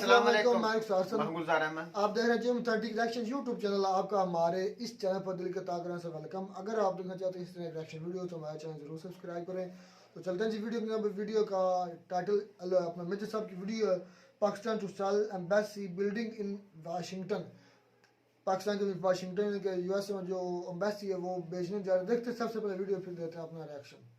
अस्सलाम वालेकुम। मैं सासन। गुलजार अहमद। आप देख रहे हैं जिम 30 रिएक्शन यूट्यूब चैनल। आपका हमारे इस चैनल पर दिल के ताकरा से वेलकम। अगर आप देखना चाहते हैं इस तरह रिएक्शन वीडियो तो हमारे चैनल जरूर सब्सक्राइब करें। तो चलते हैं जी वीडियो का टाइटल अपना मिर्जा साहब की वीडियो है, Pakistan to sell embassy building in Washington. Pakistan के वाशिंगटन के यूएसए में जो एम्बेसी है वो बेचने जा रहे हैं। देखते हैं सबसे पहले वीडियो, फिर देते हैं अपना रिएक्शन।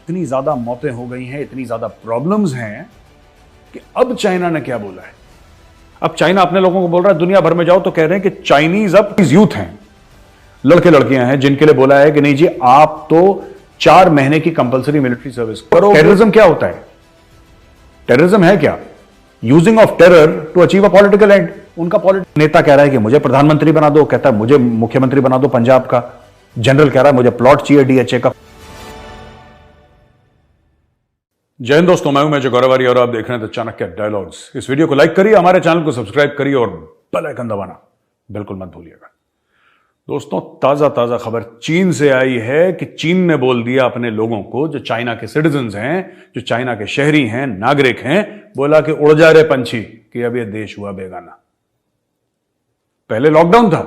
इतनी ज़्यादा मौतें हो गई हैं, इतनी ज़्यादा प्रॉब्लम्स हैं कि अब चाइना ने क्या बोला है। अब चाइना अपने लोगों को बोल रहा है, दुनिया भर में जाओ तो कह रहे हैं कि चाइनीज अब यूथ हैं, लड़के लड़कियां हैं, जिनके लिए बोला है कि नहीं जी आप तो 4 महीने की कंपलसरी मिलिट्री सर्विस करो। टेररिज्म क्या होता है? टेररिज्म है क्या? Using of terror to achieve a political end. उनका नेता कह रहा है कि मुझे प्रधानमंत्री बना दो, कहता है मुझे मुख्यमंत्री बना दो पंजाब का। जनरल कह रहा है मुझे प्लॉट चाहिए डीएचए का। जय हिंद दोस्तों, मैं हूं मेजर गौरवारी और आप देख रहे हैं द चाणक्य डायलॉग्स। इस वीडियो को लाइक करिए, हमारे चैनल को सब्सक्राइब करिए और बेल आइकन दबाना बिल्कुल मत भूलिएगा। दोस्तों, ताजा खबर चीन से आई है कि चीन ने बोल दिया अपने लोगों को, जो चाइना के सिटीजन्स हैं, जो चाइना के शहरी हैं, नागरिक हैं, बोला कि उड़ जा रहे पंछी, कि अब यह देश हुआ बेगाना। पहले लॉकडाउन था,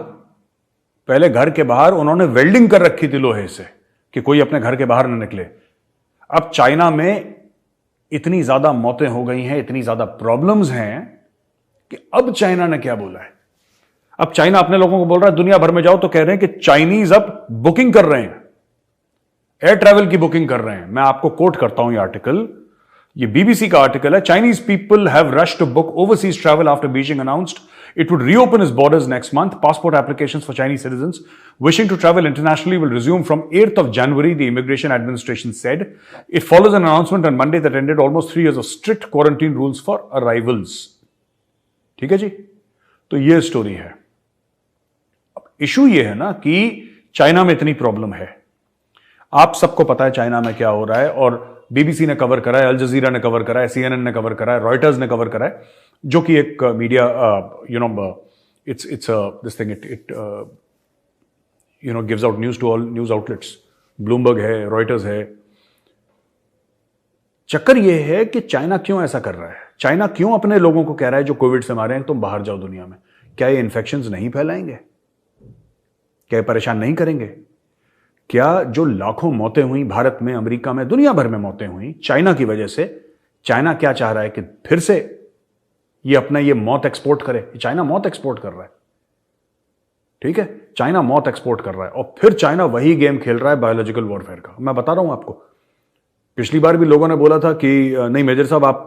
पहले घर के बाहर उन्होंने वेल्डिंग कर रखी थी लोहे से कि कोई अपने घर के बाहर न निकले। अब चाइना में इतनी ज्यादा मौतें हो गई हैं, इतनी ज्यादा प्रॉब्लम्स हैं कि अब चाइना ने क्या बोला है। अब चाइना अपने लोगों को बोल रहा है, दुनिया भर में जाओ तो कह रहे हैं कि चाइनीज अब बुकिंग कर रहे हैं, एयर ट्रैवल की बुकिंग कर रहे हैं। मैं आपको कोट करता हूं ये आर्टिकल, ये बीबीसी का आर्टिकल है। Chinese people have rushed to book overseas travel after Beijing announced it would reopen its borders next month. Passport applications for Chinese citizens wishing to travel internationally will resume from 8th of January, the Immigration Administration said. It follows an announcement on Monday that ended almost 3 years of strict quarantine rules for arrivals. ठीक है जी, तो ये story है। अब issue ये है ना कि चाइना में इतनी प्रॉब्लम है, आप सबको पता है चाइना में क्या हो रहा है, और बीबीसी ने कवर करा है, अल जजीरा ने कवर करा है, सीएनएन ने कवर करा है, रॉयटर्स ने कवर करा है, जो कि एक media it's this thing it gives out news to all news outlets. Bloomberg है, रॉयटर्स है। चक्कर यह है कि चाइना क्यों ऐसा कर रहा है, चाइना क्यों अपने लोगों को कह रहा है जो कोविड से मारे हैं तुम बाहर जाओ दुनिया में। क्या ये इन्फेक्शंस नहीं फैलाएंगे? क्या ये परेशान नहीं करेंगे? क्या जो लाखों मौतें हुई भारत में, अमेरिका में, दुनिया भर में मौतें हुई चाइना की वजह से, चाइना क्या चाह रहा है कि फिर से ये अपना ये मौत एक्सपोर्ट करे। चाइना मौत एक्सपोर्ट कर रहा है, ठीक है, चाइना मौत एक्सपोर्ट कर रहा है, और फिर चाइना वही गेम खेल रहा है बायोलॉजिकल वॉरफेयर का। मैं बता रहा हूं आपको, पिछली बार भी लोगों ने बोला था कि नहीं मेजर साहब आप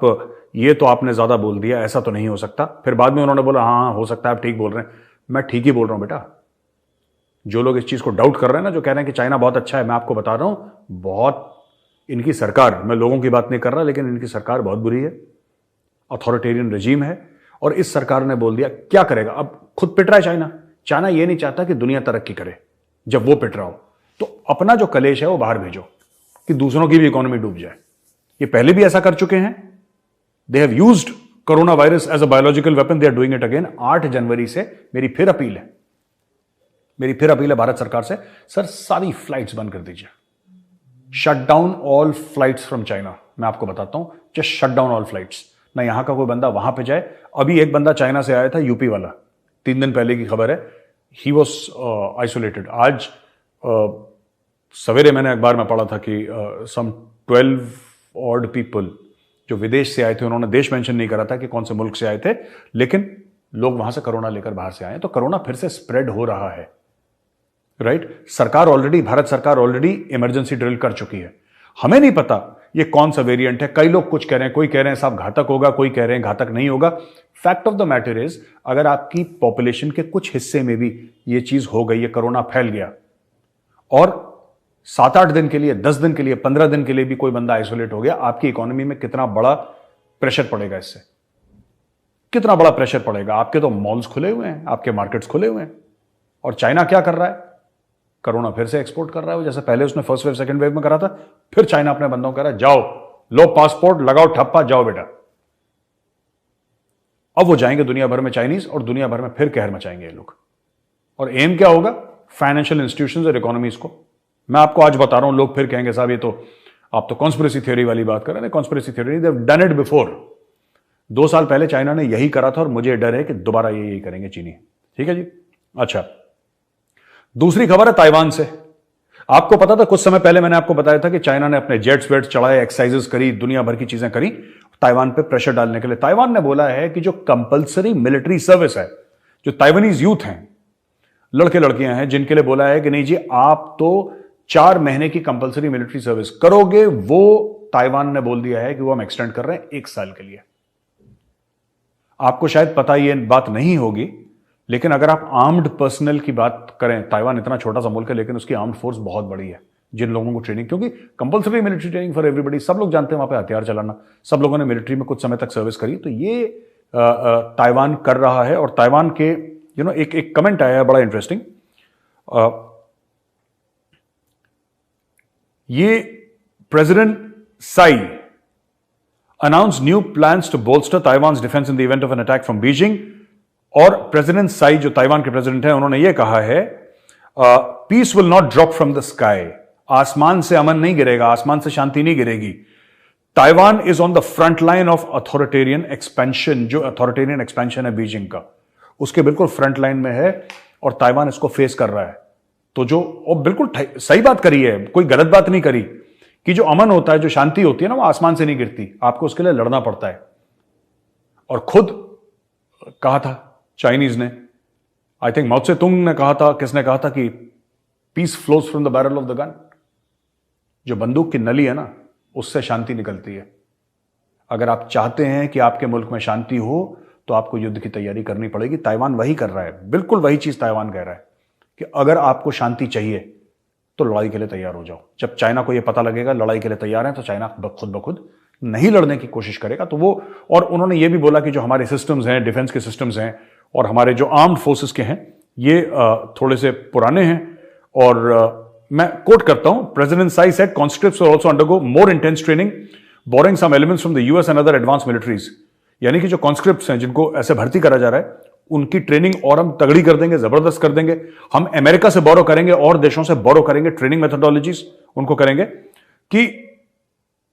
ये तो आपने ज्यादा बोल दिया, ऐसा तो नहीं हो सकता। फिर बाद में उन्होंने बोला हाँ हो सकता है, आप ठीक बोल रहे हैं। मैं ठीक ही बोल रहा हूं बेटा। जो लोग इस चीज को डाउट कर रहे हैं ना, जो कह रहे हैं कि चाइना बहुत अच्छा है, मैं आपको बता रहा हूं बहुत, इनकी सरकार, मैं लोगों की बात नहीं कर रहा, लेकिन इनकी सरकार बहुत बुरी है, अथॉरिटेरियन रजीम है। और इस सरकार ने बोल दिया, क्या करेगा, अब खुद पिट रहा है चाइना। चाइना ये नहीं चाहता कि दुनिया तरक्की करे। जब वो पिट रहा हो तो अपना जो कलेश है वो बाहर भेजो कि दूसरों की भी इकोनॉमी डूब जाए। ये पहले भी ऐसा कर चुके हैं। They have used corona virus as a biological weapon, they are doing it again. 8 जनवरी से मेरी फिर अपील है भारत सरकार से, सर सारी फ्लाइट्स बंद कर दीजिए, shut down all flights from China. मैं आपको बताता हूं, just shut down all flights, ना यहां का कोई बंदा वहां पे जाए। अभी एक बंदा चाइना से आया था, यूपी वाला, 3 दिन पहले की खबर है, ही वॉज आइसोलेटेड। आज सवेरे मैंने अखबार में पढ़ा था कि सम 12 ऑड पीपल जो विदेश से आए थे, उन्होंने देश मेंशन नहीं करा था कि कौन से मुल्क से आए थे, लेकिन लोग वहां से कोरोना लेकर बाहर से आए। तो कोरोना फिर से स्प्रेड हो रहा है, राइट। सरकार ऑलरेडी, भारत सरकार ऑलरेडी इमरजेंसी ड्रिल कर चुकी है। हमें नहीं पता ये कौन सा वेरिएंट है। कई लोग कुछ कह रहे हैं, कोई कह रहे हैं साहब घातक होगा, कोई कह रहे हैं घातक नहीं होगा। Fact of the matter is, अगर आपकी पॉपुलेशन के कुछ हिस्से में भी ये चीज हो गई है, कोरोना फैल गया, और 7-8 दिन के लिए, 10 दिन के लिए, 15 दिन के लिए भी कोई बंदा आइसोलेट हो गया, आपकी इकोनॉमी में कितना बड़ा प्रेशर पड़ेगा इससे, कितना बड़ा प्रेशर पड़ेगा। आपके तो मॉल्स खुले हुए हैं, आपके मार्केट्स खुले हुए हैं, और चाइना क्या कर रहा है, कोरोना फिर से एक्सपोर्ट कर रहा है, जैसे पहले उसने फर्स्ट वेव सेकंड वेव में करा था। फिर चाइना अपने बंदों को कह रहा है जाओ, लो पासपोर्ट, लगाओ ठप्पा, जाओ बेटा। अब वो जाएंगे दुनिया भर में चाइनीज, और दुनिया भर में फिर कहर मचाएंगे ये लोग। और एम क्या होगा? फाइनेंशियल इंस्टीट्यूशंस और इकोनॉमीज को। मैं आपको आज बता रहा हूं, लोग फिर कहेंगे साहब ये तो आप तो कॉन्स्पिरेसी थ्योरी वाली बात कर रहे हैं। Conspiracy theory, they have done it before. 2 साल पहले चाइना ने यही करा था, और मुझे डर है कि दोबारा ये यही करेंगे चीनी। ठीक है जी। अच्छा, दूसरी खबर है ताइवान से। आपको पता था, कुछ समय पहले मैंने आपको बताया था कि चाइना ने अपने जेट्स वेट्स चढ़ाए, एक्सरसाइजेस करी, दुनिया भर की चीजें करी ताइवान पे प्रेशर डालने के लिए। ताइवान ने बोला है कि जो कंपल्सरी मिलिट्री सर्विस है, जो ताइवानीज यूथ हैं, लड़के लड़कियां हैं, जिनके लिए बोला है कि नहीं जी आप तो 4 महीने की कंपल्सरी मिलिट्री सर्विस करोगे, वो ताइवान ने बोल दिया है कि वो हम एक्सटेंड कर रहे हैं 1 साल के लिए। आपको शायद पता ये बात नहीं होगी, लेकिन अगर आप आर्म्ड पर्सनल की बात करें, ताइवान इतना छोटा सा मुल्क है लेकिन उसकी आर्म्ड फोर्स बहुत बड़ी है। जिन लोगों को ट्रेनिंग, क्योंकि compulsory military training for everybody, सब लोग जानते हैं वहां पे हथियार चलाना, सब लोगों ने मिलिट्री में कुछ समय तक सर्विस करी, तो ये ताइवान कर रहा है। और ताइवान के एक कमेंट आया है बड़ा इंटरेस्टिंग। ये president Tsai announce new plans to bolster Taiwan's defence in the event of an attack from Beijing. और प्रेसिडेंट साई जो ताइवान के प्रेसिडेंट हैं, उन्होंने यह कहा है peace will not drop from the sky. आसमान से अमन नहीं गिरेगा, आसमान से शांति नहीं गिरेगी। Taiwan is on the front line of authoritarian expansion. जो अथॉरिटेरियन एक्सपेंशन है बीजिंग का, उसके बिल्कुल फ्रंट लाइन में है, और ताइवान इसको फेस कर रहा है। तो जो और बिल्कुल सही बात करी है, कोई गलत बात नहीं करी, कि जो अमन होता है, जो शांति होती है ना, वो आसमान से नहीं गिरती, आपको उसके लिए लड़ना पड़ता है। और खुद कहा था चाइनीज ने, आई थिंक माओ त्से तुंग ने कहा था, किसने कहा था कि peace flows from the barrel of the gun. जो बंदूक की नली है ना, उससे शांति निकलती है। अगर आप चाहते हैं कि आपके मुल्क में शांति हो, तो आपको युद्ध की तैयारी करनी पड़ेगी। ताइवान वही कर रहा है, बिल्कुल वही चीज ताइवान कह रहा है कि अगर आपको शांति चाहिए तो लड़ाई के लिए तैयार हो जाओ। जब चाइना को यह पता लगेगा लड़ाई के लिए तैयार है, तो चाइना खुद ब खुद नहीं लड़ने की कोशिश करेगा। तो वो, और उन्होंने ये भी बोला कि जो हमारे सिस्टम्स हैं, डिफेंस के सिस्टम्स हैं, और हमारे जो आर्म्ड फोर्सेस के हैं, ये थोड़े से पुराने हैं। और मैं कोट करता हूं, president Tsai said conscripts will also undergo more intense training, boring some elements from the US and other advance militaries. यानी कि जो कॉन्स्क्रिप्ट्स हैं, जिनको ऐसे भर्ती करा जा रहा है, उनकी ट्रेनिंग और हम तगड़ी कर देंगे, जबरदस्त कर देंगे। हम अमेरिका से बोरो करेंगे, और देशों से बोरो करेंगे, ट्रेनिंग मेथोडोलॉजीज उनको करेंगे कि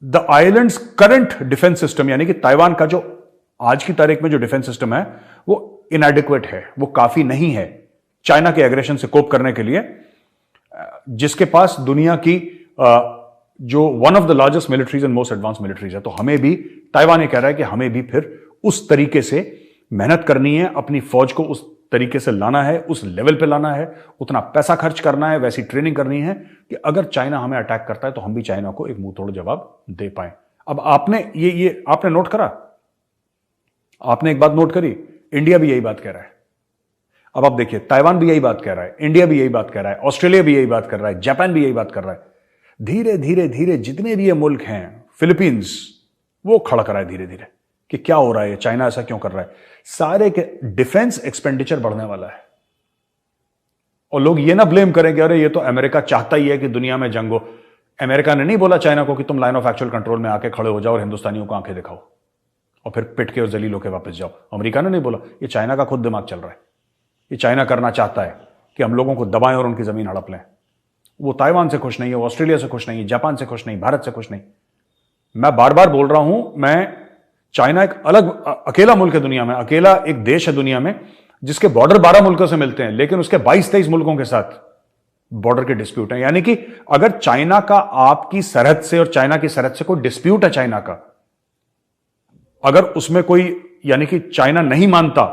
the islands current defence system, यानी कि ताइवान का जो आज की तारीख में जो डिफेंस सिस्टम है, वो इनएडिक्वेट है, वो काफी नहीं है चाइना के एग्रेशन से कोप करने के लिए, जिसके पास दुनिया की जो one of the largest militaries and most advance militaries है। तो हमें भी, ताइवान ये कह रहा है कि हमें भी फिर उस तरीके से मेहनत करनी है, अपनी फौज को उस तरीके से लाना है, उस लेवल पे लाना है, उतना पैसा खर्च करना है, वैसी ट्रेनिंग करनी है कि अगर चाइना हमें अटैक करता है तो हम भी चाइना को एक मुंह तोड़ जवाब दे पाए। अब आपने ये आपने नोट करा, आपने एक बात नोट करी, इंडिया भी यही बात कह रहा है। अब आप देखिए, ताइवान भी यही बात कह रहा है, इंडिया भी यही बात कर रहा है, ऑस्ट्रेलिया भी यही बात कर रहा है, जापान भी यही बात कर रहा है। धीरे धीरे धीरे जितने भी ये मुल्क हैं, फिलीपींस, वो खड़ा करा है धीरे धीरे कि क्या हो रहा है, चाइना ऐसा क्यों कर रहा है। सारे के डिफेंस एक्सपेंडिचर बढ़ने वाला है। और लोग ये ना ब्लेम करें कि अरे ये तो अमेरिका चाहता ही है कि दुनिया में जंग हो। अमेरिका ने नहीं बोला चाइना को कि तुम लाइन ऑफ एक्चुअल कंट्रोल में आके खड़े हो जाओ और हिंदुस्तानियों को आंखें दिखाओ और फिर पिट के और जलील होकर वापस जाओ। अमेरिका ने नहीं बोला, ये चाइना का खुद दिमाग चल रहा है। ये चाइना करना चाहता है कि हम लोगों को दबाएं और उनकी जमीन हड़प लें। वो ताइवान से खुश नहीं है, ऑस्ट्रेलिया से खुश नहीं है, जापान से खुश नहीं, भारत से खुश नहीं। मैं बार बार बोल रहा हूं, मैं चाइना एक अलग अकेला मुल्क है दुनिया में, अकेला एक देश है दुनिया में जिसके बॉर्डर 12 मुल्कों से मिलते हैं, लेकिन उसके 22-23 मुल्कों के साथ बॉर्डर के डिस्प्यूट है। यानी कि अगर चाइना का आपकी सरहद से और चाइना की सरहद से कोई डिस्प्यूट है चाइना का, अगर उसमें कोई, यानी कि चाइना नहीं मानता,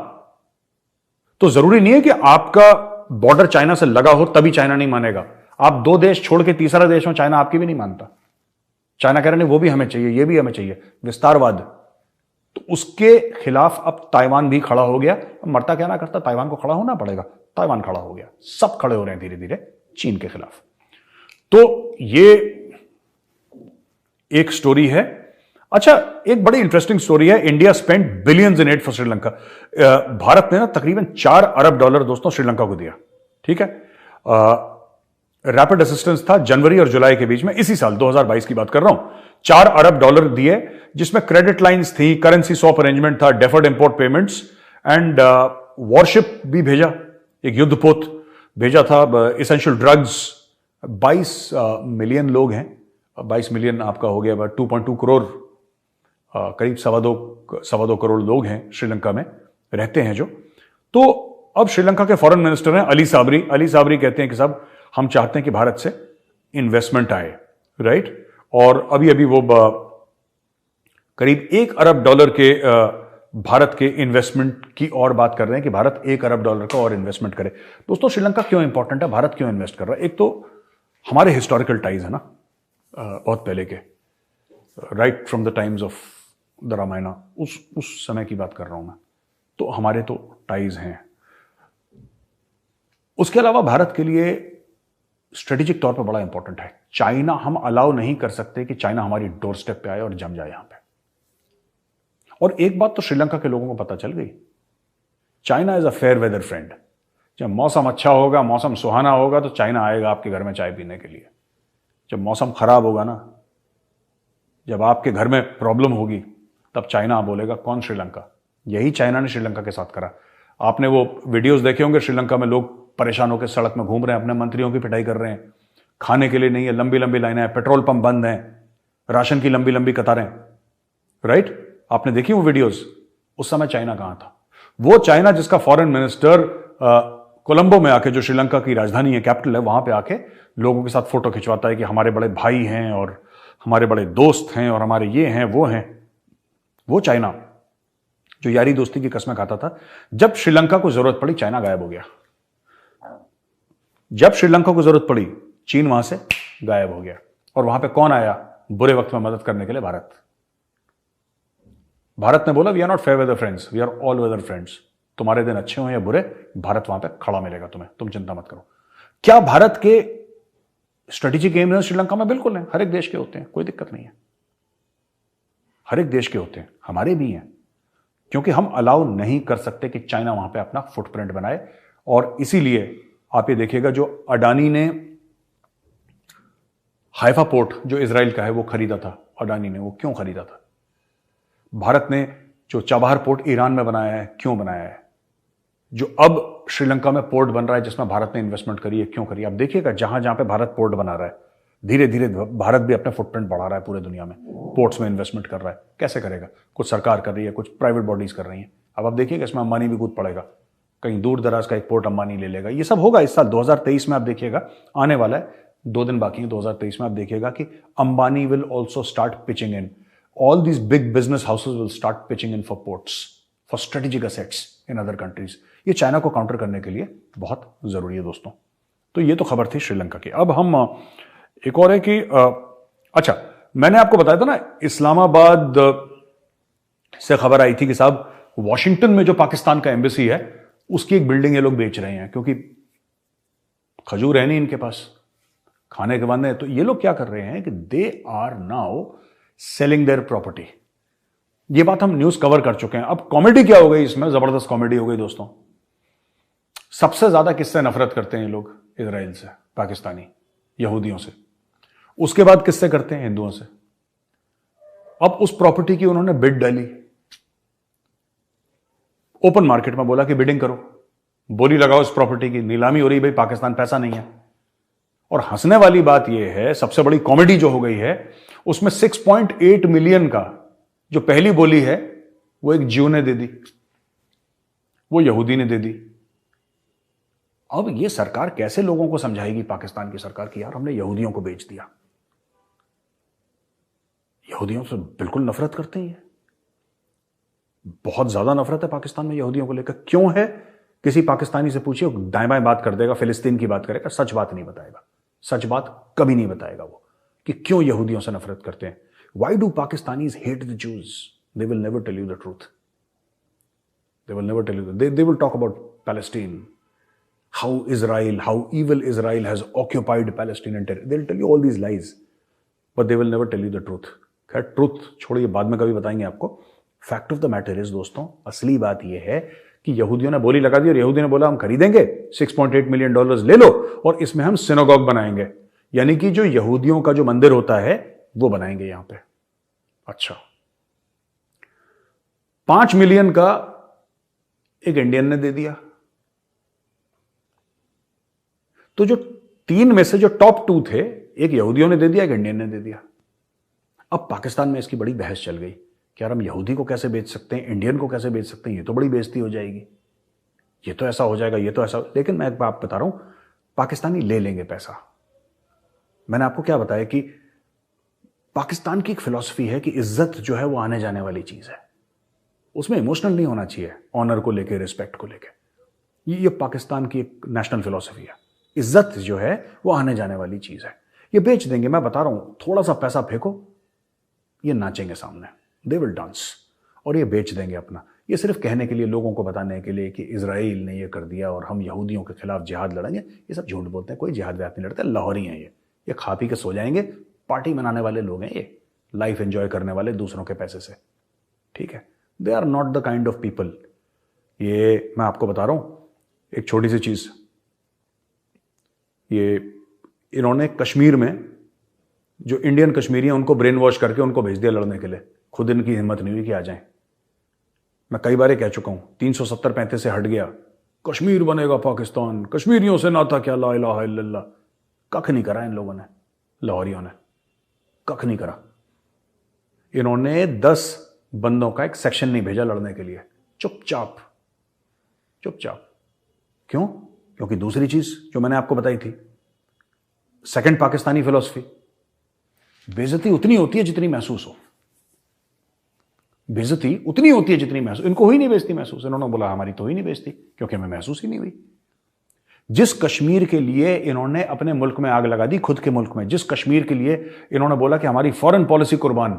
तो जरूरी नहीं है कि आपका बॉर्डर चाइना से लगा हो तभी चाइना नहीं मानेगा। आप 2 देश छोड़ के तीसरा देश हो, चाइना आपकी भी नहीं मानता। चाइना कह रहे नहीं वो भी हमें चाहिए, ये भी हमें चाहिए, विस्तारवाद। तो उसके खिलाफ अब ताइवान भी खड़ा हो गया। मरता क्या ना करता, ताइवान को खड़ा होना पड़ेगा। ताइवान खड़ा हो गया, सब खड़े हो रहे हैं धीरे धीरे चीन के खिलाफ। तो ये एक स्टोरी है। अच्छा, एक बड़ी इंटरेस्टिंग स्टोरी है, India spend billions in aid for Sri Lanka. Bharat ने ना तकरीबन $4 अरब दोस्तों श्रीलंका को दिया। ठीक है, रैपिड असिस्टेंस था जनवरी और जुलाई के बीच में, इसी साल 2022 की बात कर रहा हूं। $4 अरब दिए, जिसमें क्रेडिट लाइंस थी, करेंसी स्वैप अरेंजमेंट था, deferred import payments and worship भी भेजा, एक युद्धपोत भेजा था, इसेंशियल ड्रग्स। 22 मिलियन लोग हैं, 22 मिलियन आपका हो गया 2.2 करोड़, करीब सवा दो करोड़ लोग हैं श्रीलंका में रहते हैं जो। तो अब श्रीलंका के फॉरेन मिनिस्टर हैं अली साबरी कहते हैं कि साहब हम चाहते हैं कि भारत से इन्वेस्टमेंट आए, राइट। और अभी वो करीब $1 अरब के भारत के इन्वेस्टमेंट की और बात कर रहे हैं कि भारत $1 अरब का और इन्वेस्टमेंट करे। दोस्तों श्रीलंका क्यों इंपॉर्टेंट है, भारत क्यों इन्वेस्ट कर रहा है? एक तो हमारे हिस्टोरिकल टाइज है ना, बहुत पहले के, right from the times of the Ramayana, उस समय की बात कर रहा हूं मैं। तो हमारे तो टाइज हैं। उसके अलावा भारत के लिए स्ट्रेटेजिक तौर पर बड़ा इंपॉर्टेंट है। चाइना हम अलाउ नहीं कर सकते कि चाइना हमारी डोर स्टेप पे आए और जम जाए यहां पे। और एक बात तो श्रीलंका के लोगों को पता चल गई, China is a fair weather friend. जब मौसम अच्छा होगा, मौसम सुहाना होगा, तो चाइना आएगा आपके घर में चाय पीने के लिए। जब मौसम खराब होगा ना, जब आपके घर में प्रॉब्लम होगी, तब चाइना बोलेगा कौन श्रीलंका। यही चाइना ने श्रीलंका के साथ करा। आपने वो वीडियोस देखे होंगे, श्रीलंका में लोग परेशान होकर सड़क में घूम रहे हैं, अपने मंत्रियों की पिटाई कर रहे हैं, खाने के लिए नहीं है, लंबी लंबी लाइनें हैं, पेट्रोल पंप बंद हैं, राशन की लंबी लंबी कतारें, राइट। आपने देखी वो वीडियोस? उस समय चाइना कहां था? वो चाइना जिसका फॉरेन मिनिस्टर कोलंबो में आके, जो श्रीलंका की राजधानी है, कैपिटल है, वहां पे आके लोगों के साथ फोटो खिंचवाता है कि हमारे बड़े भाई हैं और हमारे बड़े दोस्त हैं और हमारे ये हैं वो हैं। वो चाइना जो यारी दोस्ती की कस्में खाता था, जब श्रीलंका को जरूरत पड़ी चाइना गायब हो गया। जब श्रीलंका को जरूरत पड़ी चीन वहां से गायब हो गया। और वहां पे कौन आया बुरे वक्त में मदद करने के लिए? भारत। भारत ने बोला we are not fair weather friends, we are all weather friends. तुम्हारे दिन अच्छे हो या बुरे, भारत वहां पे खड़ा मिलेगा तुम्हें, तुम चिंता मत करो। क्या भारत के स्ट्रेटेजिक एम है श्रीलंका में? बिल्कुल है, हर एक देश के होते हैं, कोई दिक्कत नहीं है, हर एक देश के होते हैं, हमारे भी हैं। क्योंकि हम अलाउ नहीं कर सकते कि चाइना वहां पे अपना फुटप्रिंट बनाए। और इसीलिए आप ये देखिएगा, जो अडानी ने हाइफा पोर्ट जो इजराइल का है वो खरीदा था, अडानी ने, वो क्यों खरीदा था? भारत ने जो चाबहार पोर्ट ईरान में बनाया है, क्यों बनाया है? जो अब श्रीलंका में पोर्ट बन रहा है जिसमें भारत ने इन्वेस्टमेंट करी है, क्यों करी? आप देखिएगा, जहां जहां पे भारत पोर्ट बना रहा है, धीरे धीरे भारत भी अपना फुटप्रिंट बढ़ा रहा है पूरे दुनिया में, पोर्ट्स में इन्वेस्टमेंट कर रहा है। कैसे करेगा? कुछ सरकार कर रही है, कुछ प्राइवेट बॉडीज कर रही हैं। अब आप देखिएगा इसमें अंबानी भी कूद पड़ेगा, कहीं दूर दराज का एक पोर्ट अंबानी ले लेगा। ये सब होगा इस साल 2023 में। आप देखिएगा, आने वाला है, 2 दिन बाकी है 2023 में। आप देखिएगा कि Ambani will also start pitching in, all these big business houses will start pitching in for ports, for strategic assets in other countries. ये चाइना को काउंटर करने के लिए बहुत जरूरी है दोस्तों। तो ये तो खबर थी श्रीलंका की। अब हम एक और है कि अच्छा, मैंने आपको बताया था ना, इस्लामाबाद से खबर आई थी कि साहब वॉशिंगटन में जो पाकिस्तान का एम्बेसी है उसकी एक बिल्डिंग ये लोग बेच रहे हैं, क्योंकि खजूर है नहीं इनके पास, खाने के बंद है। तो ये लोग क्या कर रहे हैं कि they are now selling their property. ये बात हम न्यूज कवर कर चुके हैं। अब कॉमेडी क्या हो गई इसमें? जबरदस्त कॉमेडी हो गई दोस्तों। सबसे ज्यादा किससे नफरत करते हैं ये लोग? इजराइल से, पाकिस्तानी यहूदियों से। उसके बाद किससे करते हैं? हिंदुओं से। अब उस प्रॉपर्टी की उन्होंने बिड डाली, ओपन मार्केट में बोला कि बिडिंग करो, बोली लगाओ इस प्रॉपर्टी की, नीलामी हो रही, भाई पाकिस्तान पैसा नहीं है। और हंसने वाली बात यह है, सबसे बड़ी कॉमेडी जो हो गई है, उसमें 6.8 मिलियन का जो पहली बोली है वो एक ज्यू ने दे दी, वो यहूदी ने दे दी। अब ये सरकार कैसे लोगों को समझाएगी, पाकिस्तान की सरकार, की यार हमने यहूदियों को बेच दिया? यहूदियों से बिल्कुल नफरत करते हैं, बहुत ज्यादा नफरत है पाकिस्तान में यहूदियों को लेकर। क्यों है? किसी पाकिस्तानी से पूछिए, दाएं बाएं बात कर देगा, फिलिस्तीन की बात करेगा, सच बात नहीं बताएगा, सच बात कभी नहीं बताएगा वो, कि क्यों यहूदियों से नफरत करते हैं। Why do Pakistanis hate the Jews? They will never tell you the truth. They will never tell you that. They will talk about Palestine, how evil Israel has occupied Palestinian territory. They'll tell you all these lies, but they will never tell you the truth. खैर, truth छोड़िए, बाद में कभी बताएंगे आपको। Fact of the matter is दोस्तों, असली बात यह है कि यहूदियों ने बोली लगा दी और यहूदियों ने बोला हम खरीदेंगे, $6.8 मिलियन ले लो और इसमें हम सिनेगॉग बनाएंगे, यानी कि जो यहूदियों का जो मंदिर होता है वो बनाएंगे यहां पे। अच्छा, 5 मिलियन का एक इंडियन ने दे दिया। तो जो 3 में से जो टॉप 2 थे, एक यहूदियों ने दे दिया, एक इंडियन ने दे दिया। अब पाकिस्तान में इसकी बड़ी बहस चल गई कि यार हम यहूदी को कैसे बेच सकते हैं, इंडियन को कैसे बेच सकते हैं, ये तो बड़ी बेइज्जती हो जाएगी, ये तो ऐसा हो जाएगा, ये तो ऐसा। लेकिन मैं एक बात बता रहा हूं, पाकिस्तानी ले लेंगे पैसा। मैंने आपको क्या बताया कि पाकिस्तान की एक फिलॉसफी है कि इज्जत जो है वो आने जाने वाली चीज है, उसमें इमोशनल नहीं होना चाहिए, ऑनर को लेके, रिस्पेक्ट को लेके। ये पाकिस्तान की एक नेशनल फिलॉसफी है। इज्जत जो है वो आने जाने वाली चीज है। ये बेच देंगे, मैं बता रहा हूं, थोड़ा सा पैसा फेंको, ये नाचेंगे सामने, दे विल डांस, और ये बेच देंगे अपना। ये सिर्फ कहने के लिए, लोगों को बताने के लिए कि इजराइल ने ये कर दिया और हम यहूदियों के खिलाफ जिहाद लड़ेंगे, ये सब झूठ बोलते हैं। कोई जिहाद व्याद नहीं लड़ते, लाहौरी हैं ये खा पी के सो जाएंगे, पार्टी मनाने वाले लोग हैं, ये लाइफ एंजॉय करने वाले दूसरों के पैसे से, ठीक है। They are not the kind of people. ये मैं आपको बता रहा हूं एक छोटी सी चीज, ये इन्होंने कश्मीर में जो इंडियन कश्मीरी हैं उनको ब्रेन वॉश करके उनको भेज दिया लड़ने के लिए, खुद इनकी हिम्मत नहीं हुई कि आ जाएं। मैं कई बार कह चुका हूं, 370-35 से हट गया, कश्मीर बनेगा पाकिस्तान, कश्मीरियों से नाता क्या, ला इलाहा इल्लल्लाह। कख नहीं करा इन लोगों ने, लाहौरियों ने कख नहीं करा। इन्होंने 10 बंदों का एक सेक्शन नहीं भेजा लड़ने के लिए, चुपचाप चुपचाप। क्यों? क्योंकि दूसरी चीज जो मैंने आपको बताई थी, सेकंड पाकिस्तानी फिलॉसफी, बेइज्जती उतनी होती है जितनी महसूस हो, बेइज्जती उतनी होती है जितनी महसूस। इनको हुई नहीं बेइज्जती महसूस, इन्होंने बोला हमारी तो हुई नहीं बेइज्जती क्योंकि हमें महसूस ही नहीं हुई। जिस कश्मीर के लिए इन्होंने अपने मुल्क में आग लगा दी, खुद के मुल्क में, जिस कश्मीर के लिए इन्होंने बोला कि हमारी फॉरेन पॉलिसी कुर्बान,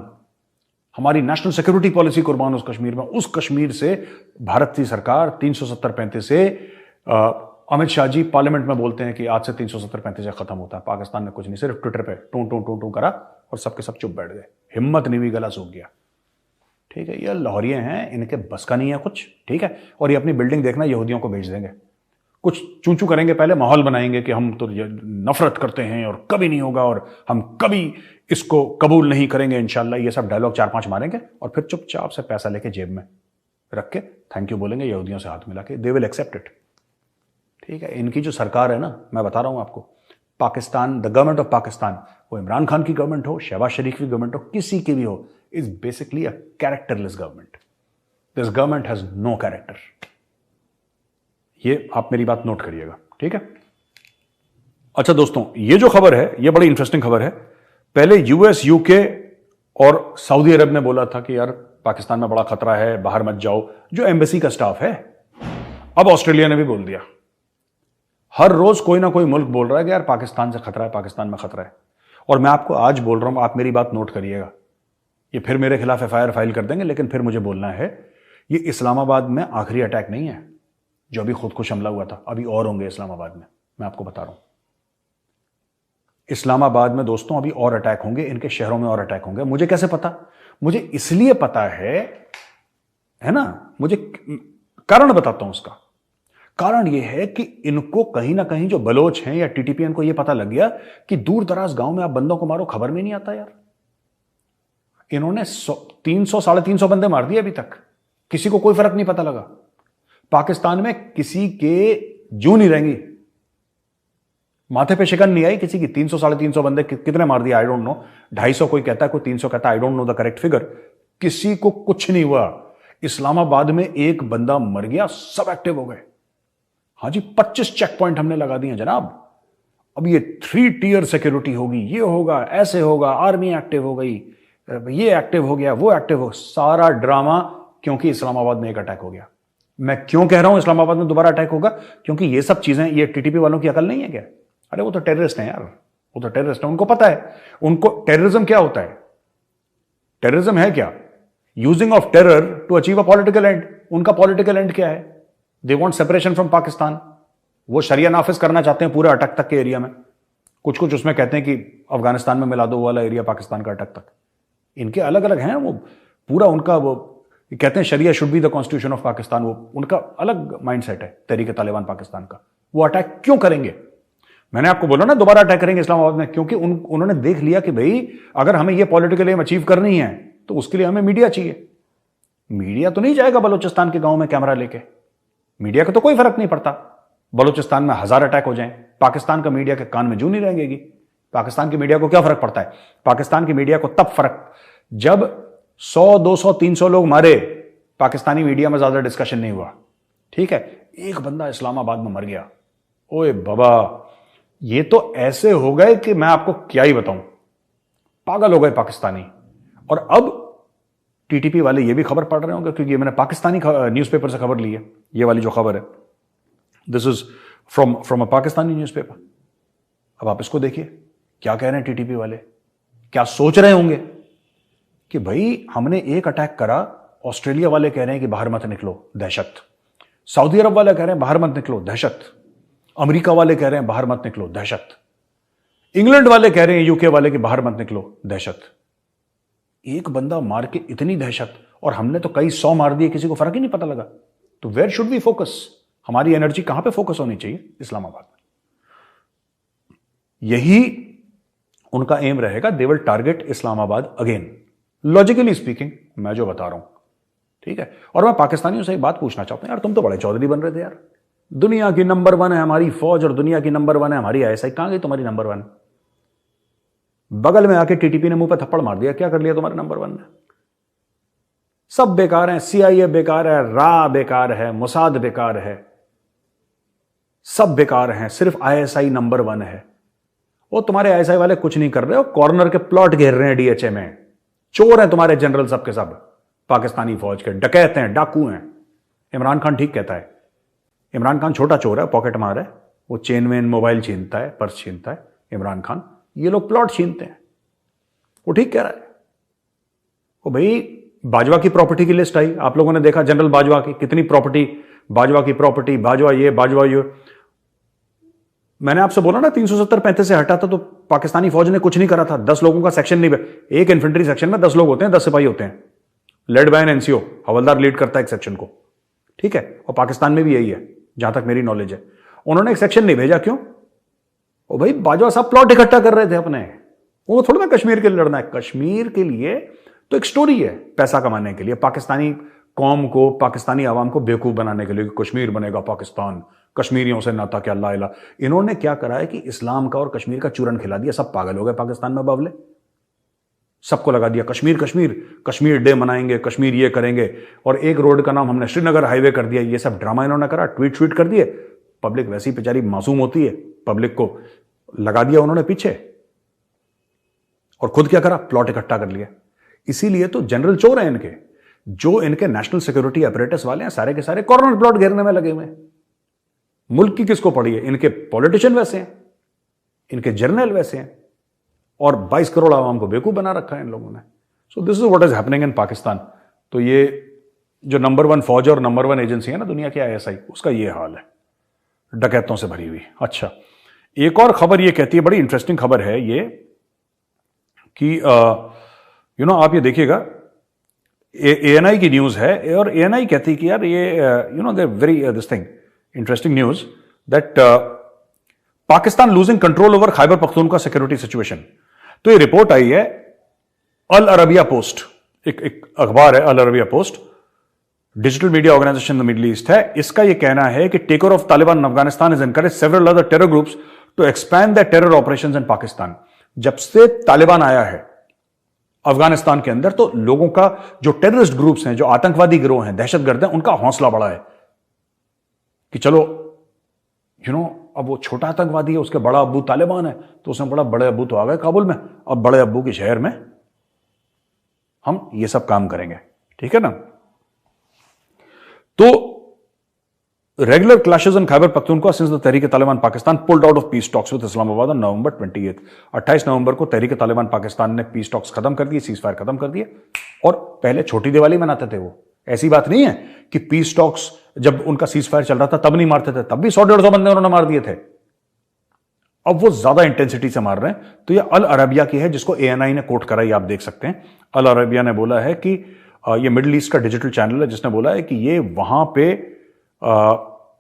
हमारी नेशनल सिक्योरिटी पॉलिसी कुर्बान उस कश्मीर में, उस कश्मीर से भारत की सरकार 370-35 से अमित शाह जी पार्लियामेंट में बोलते हैं कि आज से 370-35 से खत्म होता है। पाकिस्तान ने कुछ नहीं, सिर्फ ट्विटर पे टू टू टू टू करा और सबके सब चुप बैठ गए, हिम्मत नहीं हुई, गला सूख गया, ठीक है। ये लाहौरिये हैं, इनके बस का नहीं है कुछ, ठीक है। और ये अपनी बिल्डिंग देखना यहूदियों को भेज देंगे, कुछ चूचू करेंगे, पहले माहौल बनाएंगे कि हम तो नफरत करते हैं और कभी नहीं होगा और हम कभी इसको कबूल नहीं करेंगे इंशाल्लाह। ये सब डायलॉग 4-5 मारेंगे और फिर चुपचाप से पैसा लेके जेब में रख के थैंक यू बोलेंगे यहूदियों से हाथ मिला के, दे विल एक्सेप्ट इट, ठीक है। इनकी जो सरकार है ना, मैं बता रहा हूं आपको, Pakistan, the government of Pakistan, वो इमरान खान की गवर्नमेंट हो, शहबाज शरीफ की गवर्नमेंट हो, किसी की भी हो, is basically a characterless government. This government has no character. ये आप मेरी बात नोट करिएगा, ठीक है। अच्छा दोस्तों, ये जो खबर है ये बड़ी इंटरेस्टिंग खबर है। पहले यूएस, यूके और सऊदी अरब ने बोला था कि यार पाकिस्तान में बड़ा खतरा है, बाहर मत जाओ, जो एम्बेसी का स्टाफ है। अब ऑस्ट्रेलिया ने भी बोल दिया। हर रोज कोई ना कोई मुल्क बोल रहा है कि यार पाकिस्तान से खतरा है, पाकिस्तान में खतरा है। और मैं आपको आज बोल रहा हूं, आप मेरी बात नोट करिएगा, ये फिर मेरे खिलाफ एफआईआर फाइल कर देंगे, लेकिन फिर मुझे बोलना है, ये इस्लामाबाद में आखिरी अटैक नहीं है जो अभी खुदकुश हमला हुआ था, अभी और होंगे इस्लामाबाद में, मैं आपको बता रहा हूं। इस्लामाबाद में दोस्तों अभी और अटैक होंगे, इनके शहरों में और अटैक होंगे। मुझे कैसे पता? मुझे इसलिए पता है ना, मुझे कारण बताता हूं। उसका कारण यह है कि इनको कहीं ना कहीं, जो बलोच हैं या टीटीपीएन को यह पता लग गया कि दूर दराज गांव में आप बंदों को मारो, खबर में नहीं आता यार। इन्होंने 300-350 बंदे मार दिए अभी तक, किसी को कोई फर्क नहीं पता लगा। पाकिस्तान में किसी के जू नहीं रहेंगी, माथे पे शिकन नहीं आई किसी की। 300-350 बंदे कितने मार दिया आई डोंट नो, 250 कोई कहता है, कोई 300 कहता है, I don't know the correct figure. किसी को कुछ नहीं हुआ। इस्लामाबाद में एक बंदा मर गया, सब एक्टिव हो गए। हाँ जी, 25 चेक पॉइंट हमने लगा दिए जनाब। अब ये 3 टियर सिक्योरिटी होगी, ये होगा, ऐसे होगा, आर्मी एक्टिव हो गई, ये एक्टिव हो गया, वो एक्टिव हो, सारा ड्रामा क्योंकि इस्लामाबाद में एक अटैक हो गया। मैं क्यों कह रहा हूं इस्लामाबाद में दोबारा अटैक होगा? क्योंकि ये सब चीजें, ये टीटीपी वालों की अकल नहीं है क्या? अरे वो तो टेररिस्ट हैं यार, वो तो टेररिस्ट है, उनको पता है। उनको टेररिज्म क्या होता है? टेररिज्म है क्या? Using of terror to achieve a political end. उनका पॉलिटिकल एंड क्या है? They want separation from Pakistan. वो शरिया नाफिज करना चाहते हैं पूरे अटक तक के एरिया में। कुछ कुछ उसमें कहते हैं कि अफगानिस्तान में मिला दो वाला एरिया पाकिस्तान का अटक तक। इनके अलग अलग हैं, वो पूरा उनका वो ये कहते हैं sharia should be the constitution of Pakistan, वो उनका अलग माइंडसेट है तहरीक तालिबान पाकिस्तान का। वो अटैक क्यों करेंगे? मैंने आपको बोला ना दोबारा अटैक करेंगे इस्लामाबाद में, क्योंकि उन्होंने देख लिया कि भाई अगर हमें ये पॉलिटिकल एम अचीव करनी है तो उसके लिए हमें मीडिया चाहिए। मीडिया तो नहीं जाएगा बलूचिस्तान के गांव में कैमरा लेके, मीडिया का तो कोई फर्क नहीं पड़ता। बलूचिस्तान में 1000 अटैक हो जाएं, पाकिस्तान का मीडिया के कान में जू नहीं रहेंगी। पाकिस्तान की मीडिया को क्या फर्क पड़ता है? पाकिस्तान की मीडिया को तब फर्क जब 100, 200, 300 लोग मारे, पाकिस्तानी मीडिया में ज्यादा डिस्कशन नहीं हुआ। ठीक है, एक बंदा इस्लामाबाद में मर गया, ओए बाबा, ये तो ऐसे हो गए कि मैं आपको क्या ही बताऊं, पागल हो गए पाकिस्तानी। और अब टीटीपी वाले ये भी खबर पढ़ रहे होंगे, क्योंकि मैंने पाकिस्तानी न्यूज़पेपर से खबर ली है। ये वाली जो खबर है, this is from a Pakistani newspaper. अब आप इसको देखिए, क्या कह रहे हैं टीटीपी वाले, क्या सोच रहे होंगे कि भाई हमने एक अटैक करा, ऑस्ट्रेलिया वाले कह रहे हैं कि बाहर मत निकलो, दहशत। सऊदी अरब वाले कह रहे हैं बाहर मत निकलो, दहशत। अमेरिका वाले कह रहे हैं बाहर मत निकलो, दहशत। इंग्लैंड वाले कह रहे हैं, यूके वाले कि बाहर मत निकलो, दहशत। एक बंदा मार के इतनी दहशत, और हमने तो कई 100 मार दिए, किसी को फर्क ही नहीं पता लगा। तो वेयर शुड वी फोकस? हमारी एनर्जी कहां पे फोकस होनी चाहिए? इस्लामाबाद में। यही उनका एम रहेगा, they will target Islamabad again, logically speaking, मैं जो बता रहा हूं। ठीक है, और मैं पाकिस्तानियों से एक बात पूछना चाहता हूं, यार तुम तो बड़े चौधरी बन रहे थे यार, दुनिया की नंबर 1 है हमारी फौज और दुनिया की नंबर 1 है हमारी आईएसआई, कहां गई तुम्हारी नंबर 1? बगल में आके टीटीपी ने मुंह पे थप्पड़ मार दिया, क्या कर लिया तुम्हारे नंबर 1 ने? सब बेकार है, सीआईए बेकार है, रा बेकार है, मोसाद बेकार है, सब बेकार हैं, सिर्फ आईएसआई नंबर 1 है। वो तुम्हारे आईएसआई वाले कुछ नहीं कर रहे हो, कॉर्नर के प्लॉट घेर रहे हैं डीएचए में, चोर हैं तुम्हारे जनरल सब के सब, पाकिस्तानी फौज के डकैत हैं, डाकू हैं। इमरान खान ठीक कहता है, इमरान खान छोटा चोर है, पॉकेट मार है, वो चेन वेन मोबाइल छीनता है, पर्स छीनता है इमरान खान, ये लोग प्लॉट छीनते हैं। वो ठीक कह रहा है। वो भाई बाजवा की प्रॉपर्टी की लिस्ट आई, आप लोगों ने देखा जनरल बाजवा की कितनी प्रॉपर्टी, बाजवा की प्रॉपर्टी, बाजवा ये बाजवा ये। मैंने आपसे बोला ना 370-35 से हटा था तो पाकिस्तानी फौज ने कुछ नहीं करा था। 10 लोगों का सेक्शन नहीं, एक इन्फेंट्री सेक्शन में 10 लोग होते हैं, 10 सिपाही होते हैं, लेड बाय एन एनसीओ, हवलदार लीड करता है एक सेक्शन को। ठीक है, और पाकिस्तान में भी यही है जहां तक मेरी नॉलेज है। उन्होंने एक सेक्शन नहीं भेजा, क्यों? ओ भाई बाजवा साहब प्लॉट इकट्ठा कर रहे थे अपने, वो थोड़ा ना कश्मीर के लिए लड़ना है। कश्मीर के लिए तो एक स्टोरी है, पैसा कमाने के लिए, पाकिस्तानी कौम को, पाकिस्तानी आवाम को बेवकूफ बनाने के लिए, कश्मीर बनेगा पाकिस्तान, कश्मीरियों से नाता क्या, अल्लाह इला। इन्होंने क्या करा है कि इस्लाम का और कश्मीर का चूरन खिला दिया, सब पागल हो गए पाकिस्तान में बावले, सबको लगा दिया कश्मीर कश्मीर, कश्मीर डे मनाएंगे, कश्मीर ये करेंगे, और एक रोड का नाम हमने श्रीनगर हाईवे कर दिया। ये सब ड्रामा इन्होंने करा, ट्वीट श्वीट कर दिए। पब्लिक वैसी बेचारी मासूम होती है, पब्लिक को लगा दिया उन्होंने पीछे, और खुद क्या करा, प्लॉट इकट्ठा कर लिया। इसीलिए तो जनरल चोर हैं इनके, जो इनके नेशनल सिक्योरिटी अपरेटस वाले हैं, सारे के सारे कॉर्नर प्लॉट घेरने में लगे हुए हैं। मुल्क की किसको पड़ी है? इनके पॉलिटिशियन वैसे हैं, इनके जर्नल वैसे हैं, और 22 करोड़ आवाम को बेवकूफ बना रखा है इन लोगों ने। So this is what is happening in Pakistan. तो ये जो नंबर 1 फौज और नंबर 1 एजेंसी है ना दुनिया की, आईएसआई, उसका ये हाल है, डकैतों से भरी हुई। अच्छा, एक और खबर ये कहती है, बड़ी इंटरेस्टिंग खबर है ये, कि आप ये देखिएगा, एएनआई की न्यूज है, और एएनआई कहती है कि यार ये they very this thing interesting news that Pakistan losing control over Khyber Pakhtunkhwa security situation. तो ये रिपोर्ट आई है अल अरबिया पोस्ट, एक अखबार है Al Arabiya post, digital media organization the Middle East है। इसका यह कहना है कि take over of Taliban in Afghanistan is encourage several other terror groups to expand the terror operations in Pakistan. जब से तालिबान आया है अफगानिस्तान के अंदर, तो लोगों का जो टेररिस्ट ग्रुप्स हैं, जो आतंकवादी गिरोह हैं, दहशतगर्द हैं, उनका हौसला बढ़ा है कि चलो अब वो छोटा आतंकवादी है, उसके बड़ा अब्बू तालिबान है, तो उसमें बड़े अब्बू तो आ गए काबुल में, अब बड़े अब्बू के शहर में हम ये सब काम करेंगे। ठीक है ना? तो regular clashes in Khyber Pakhtunkhwa since the Tehreek Taliban Pakistan pulled out of peace talks with Islamabad on November 28। 28 नवंबर को तहरीक तालिबान पाकिस्तान ने पीस टॉक्स खत्म कर दिए, सीज फायर खत्म कर दिए। और पहले छोटी दिवाली मनाते थे वो, ऐसी बात नहीं है कि पीस टॉक्स जब उनका सीज फायर चल रहा था तब नहीं मारते थे, तब भी 100-150 बंदे उन्होंने मार दिए थे। अब वो ज्यादा इंटेंसिटी से मार रहे हैं। तो ये अल अरबिया की है, जिसको एएनआई ने कोट कराई, आप देख सकते हैं। अल अरबिया ने बोला है कि ये मिडिल ईस्ट का डिजिटल चैनल है, जिसने बोला है कि ये वहां पे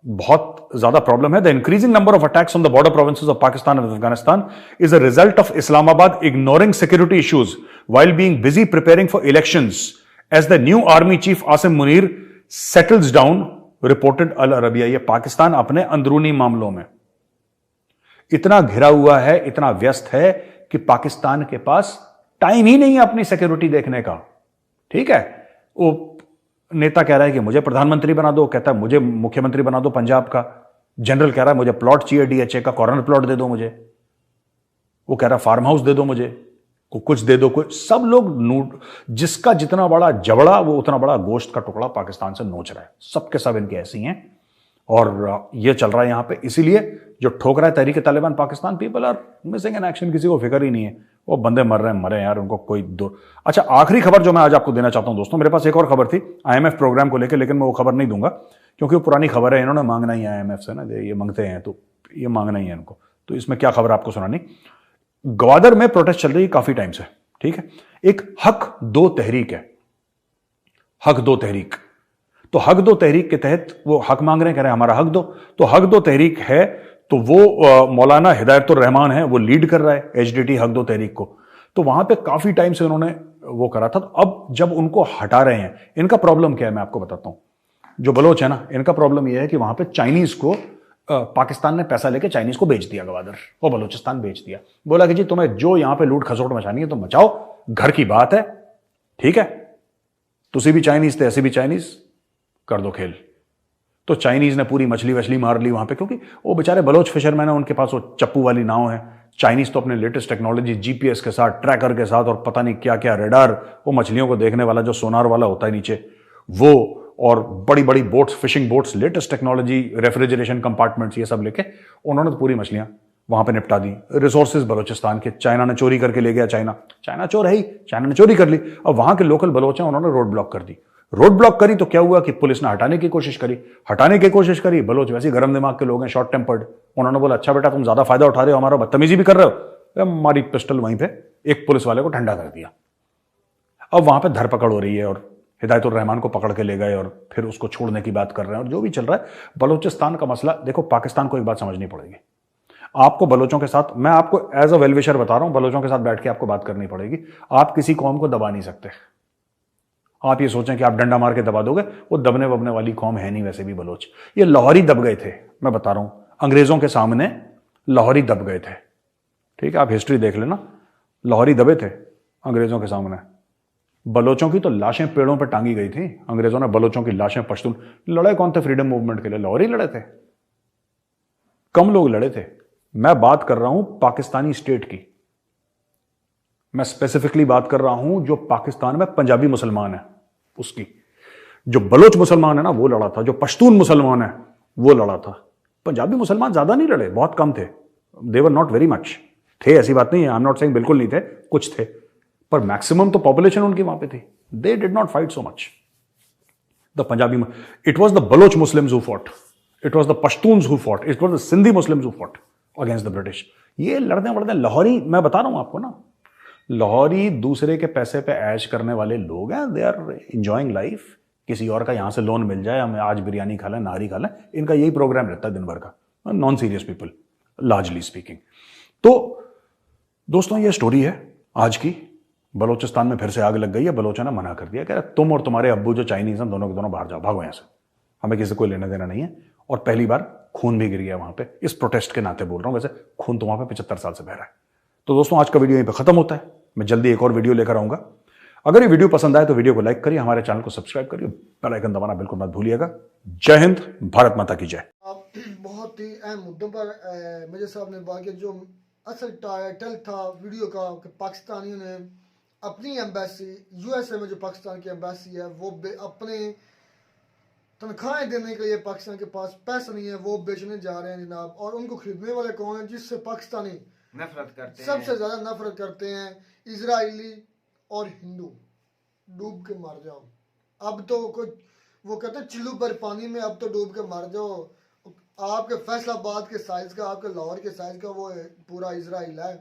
बहुत ज्यादा प्रॉब्लम है। The increasing number of attacks on the border provinces of Pakistan and Afghanistan is a result of Islamabad ignoring security issues while being busy preparing for elections as the new army chief Asim Munir settles down, reported Al Arabiya। ये पाकिस्तान अपने अंदरूनी मामलों में इतना घिरा हुआ है, इतना व्यस्त है कि पाकिस्तान के पास टाइम ही नहीं है अपनी सिक्योरिटी देखने का। ठीक है, वो नेता कह रहा है कि मुझे प्रधानमंत्री बना दो, कहता है मुझे मुख्यमंत्री बना दो पंजाब का। जनरल कह रहा है मुझे प्लॉट चाहिए डीएचए का, कॉर्नर प्लॉट दे दो मुझे। वो कह रहा है फार्म हाउस दे दो मुझे, कुछ दे दो, कुछ। सब लोग जिसका जितना बड़ा जबड़ा वो उतना बड़ा गोश्त का टुकड़ा पाकिस्तान से नोच रहा है। सबके सब इनके ऐसी हैं और ये चल रहा है यहां पे। इसीलिए जो ठोक रहा है Tehreek Taliban Pakistan, people are missing in action. किसी को फिक्र ही नहीं है, वो बंदे मर रहे हैं, मरे यार, उनको कोई दो। अच्छा, आखिरी खबर जो मैं आज आपको देना चाहता हूं दोस्तों, मेरे पास एक और खबर थी आईएमएफ प्रोग्राम को लेकर, लेकिन मैं वो खबर नहीं दूंगा क्योंकि वो पुरानी खबर है। इन्होंने मांगना ही है आईएमएफ से ना, ये मांगते हैं तो ये मांगना ही है इनको। तो इसमें क्या खबर आपको सुनानी। ग्वादर में प्रोटेस्ट चल रही है काफी टाइम से। ठीक है, एक हक दो तहरीक है, हक दो तहरीक। तो हक दो तहरीक के तहत वो हक मांग रहे हैं, कह रहे हैं हमारा हक दो। तो हक दो तहरीक है, तो वो मौलाना हिदायतुर रहमान है, वो लीड कर रहा है एचडीटी हक दो तहरीक को। तो वहां पे काफी टाइम से उन्होंने वो करा था। तो अब जब उनको हटा रहे हैं, इनका प्रॉब्लम क्या है मैं आपको बताता हूं। जो बलोच है ना, इनका प्रॉब्लम यह है कि वहां पे चाइनीज को पाकिस्तान ने पैसा लेके चाइनीज को बेच दिया, ग्वादर और बलूचिस्तान बेच दिया। बोला कि जी तुम्हें जो यहां पे लूट खसोट मचानी है तो मचाओ, घर की बात है। ठीक है, तुसी भी चाइनीज थे, ऐसे भी चाइनीज, कर दो खेल। तो चाइनीज ने पूरी मछली वछली मार ली वहां पे, क्योंकि वो बेचारे बलोच फिशरमैन है, उनके पास वो चप्पू वाली नाव है। चाइनीज तो अपने लेटेस्ट टेक्नोलॉजी जीपीएस के साथ, ट्रैकर के साथ और पता नहीं क्या क्या रेडार, वो मछलियों को देखने वाला जो सोनार वाला होता है नीचे, वो, और बड़ी बड़ी boats, fishing boats, latest technology, refrigeration compartments, ये सब लेके उन्होंने तो पूरी मछलियां वहां पे निपटा दी। रिसोर्सेज बलोचिस्तान के चाइना ने चोरी करके ले गया। चाइना चोर है ही, चाइना ने चोरी कर ली। अब वहां के लोकल बलोच हैं, उन्होंने रोड ब्लॉक कर दी। रोड ब्लॉक करी तो क्या हुआ कि पुलिस ने हटाने की कोशिश करी। बलोच वैसे गर्म दिमाग के लोग हैं, शॉर्ट टेम्पर्ड। उन्होंने बोला अच्छा बेटा तुम ज्यादा फायदा उठा रहे हो, हमारा बदतमीजी भी कर रहे हो। हमारी पिस्टल वहीं पे एक पुलिस वाले को ठंडा कर दिया। अब वहां पे धरपकड़ हो रही है और हिदायतुर रहमान को पकड़ के ले गए और फिर उसको छोड़ने की बात कर रहे हैं। और जो भी चल रहा है बलूचिस्तान का मसला, देखो पाकिस्तान को एक बात समझनी पड़ेगी। आपको बलोचों के साथ, मैं आपको एज अ वेलविशर बता रहा हूं, बलोचों के साथ बैठ के आपको बात करनी पड़ेगी। आप किसी कौम को दबा नहीं सकते। आप ये सोचें कि आप डंडा मार के दबा दोगे, वो दबने वबने वाली कौम है नहीं। वैसे भी बलोच ये लाहौरी दब गए थे, मैं बता रहा हूं, अंग्रेजों के सामने लाहौरी दब गए थे। ठीक है, आप हिस्ट्री देख लेना, लाहौरी दबे थे अंग्रेजों के सामने। बलोचों की तो लाशें पेड़ों पर टांगी गई थी। अंग्रेजों ने बलोचों की लाशें, पश्तून लड़े कौन थे फ्रीडम मूवमेंट के लिए? लाहौरी लड़े थे। कम लोग लड़े थे। मैं बात कर रहा हूं पाकिस्तानी स्टेट की, मैं स्पेसिफिकली बात कर रहा हूं जो पाकिस्तान में पंजाबी मुसलमान है उसकी। जो बलोच मुसलमान है ना वो लड़ा था, जो पश्तून मुसलमान है वो लड़ा था। पंजाबी मुसलमान ज्यादा नहीं लड़े, बहुत कम थे। दे वर नॉट वेरी मच, थे ऐसी बात नहीं है, आई एम नॉट सेइंग बिल्कुल नहीं थे, कुछ थे, पर मैक्सिमम तो पॉपुलेशन उनकी वहां पे थी। They did not fight so much. The Punjabi, it was the Baloch Muslims who fought, it was the Pashtuns who fought, it was the Sindhi Muslims who fought against the British. ये लड़ने वड़ने लाहौरी, मैं बता रहा हूं आपको ना, लाहौरी दूसरे के पैसे पे ऐश करने वाले लोग हैं। They are enjoying life. किसी और का यहां से लोन मिल जाए, हमें आज बिरयानी खा लें, नारी खा लें, इनका यही प्रोग्राम रहता है दिन भर का। Non serious people largely speaking. तो दोस्तों ये स्टोरी है आज की। बलोचिस्तान में फिर से आग लग गई है। बलोचों ने मना कर दिया, कह रहे तुम और तुम्हारे अब्बू जो चाइनीज हैं दोनों के दोनों बाहर जाओ, भागो यहां से, हमें किसी को लेना देना नहीं है। और पहली बार खून भी गिर गया वहां पे, इस प्रोटेस्ट के नाते बोल रहा हूं, वैसे खून तो वहां पे 75 साल से बह रहा है। तो दोस्तों आज का वीडियो यहीं पे खत्म होता है। मैं जल्दी एक और वीडियो लेकर आऊंगा। अगर ये वीडियो पसंद आए तो वीडियो को लाइक करिए, हमारे चैनल को सब्सक्राइब करिए, बेल आइकन दबाना बिल्कुल मत भूलिएगा। जय हिंद, भारत माता की जय। बहुत ही अहम मुद्दों पर मेजर साहब ने बात की। जो असल टाइटल था वीडियो का कि पाकिस्तानियों ने अपनी एम्बेसी, यूएसए में जो पाकिस्तान की एम्बेसी है वो अपने तनख्वाहें देने के लिए पाकिस्तान के पास पैसा नहीं है, वो बेचने जा रहे हैं जनाब। और उनको खरीदने वाले कौन है? जिससे पाकिस्तानी नफरत करते हैं, सबसे ज्यादा नफरत करते हैं, इजरायली और हिंदू। डूब के मर जाओ। अब तो कोई वो कहते हैं चिल्लू पर पानी में, अब तो डूब के मर जाओ। आपके फैसलाबाद के साइज का, आपके लाहौर के साइज का वो पूरा इजराइल है।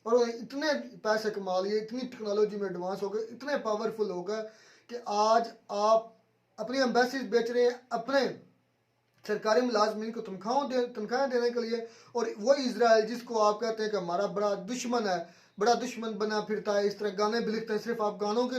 और वो इतने पैसे कमा लिए, इतनी टेक्नोलॉजी में एडवांस हो गए, इतने पावरफुल हो गए कि आज आप अपनी एम्बेसीज बेच रहे हैं अपने सरकारी मुलाजमीन को तनख्वाहें देने के लिए, और वो इजराइल जिसको आप कहते हैं कि हमारा बड़ा दुश्मन है, बड़ा दुश्मन बना फिरता है, इस तरह गाने भी लिखते हैं, सिर्फ आप गानों के